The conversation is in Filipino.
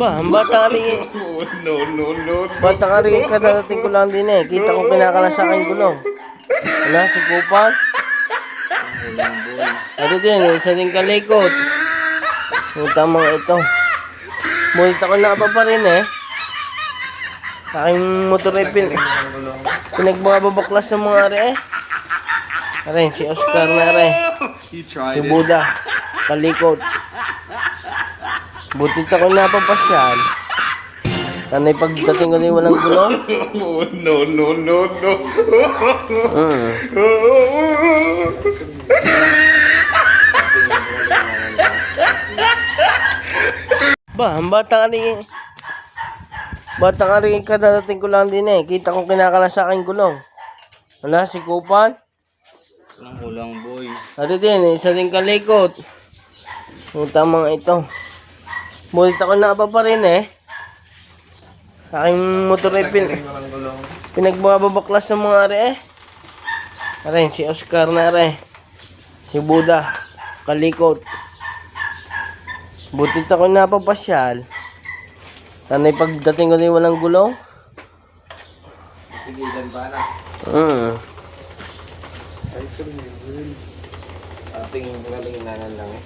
Ba, ang bata ka rin. Bata ka rin, kadarating ko lang din eh. Kita ko kinakala sa akin gulong. Wala, si Kupal. Ano din, isa din kalikot. Yung tamang ito. Mulit ako na pa rin eh. Aking motor ay pinagbabaklas ng mga ari eh. Aray, si Oscar na rin. Si Buda, kalikot. Butit ako napapasyal. Tanay pagdating ko din walang gulong. No. Ba, ang bata ka rin. Bata ka rin, kadarating ko lang din eh. Kita ko kinakala sa akin gulong. Wala, si Kupal. Walang ulang boy. Ano din, isa din kalikot. Yung tamang ito. Mulit ako na pa rin eh. Aking motor ay pinagbabaklas ng mga ari eh. Aray, si Oscar na rin. Si Buda, kalikot. Butit ako napapasyal. Tanay pagdating ko din walang gulong. Tigilan pa na. Ay, ito rin yun. Ating galing nanan lang eh.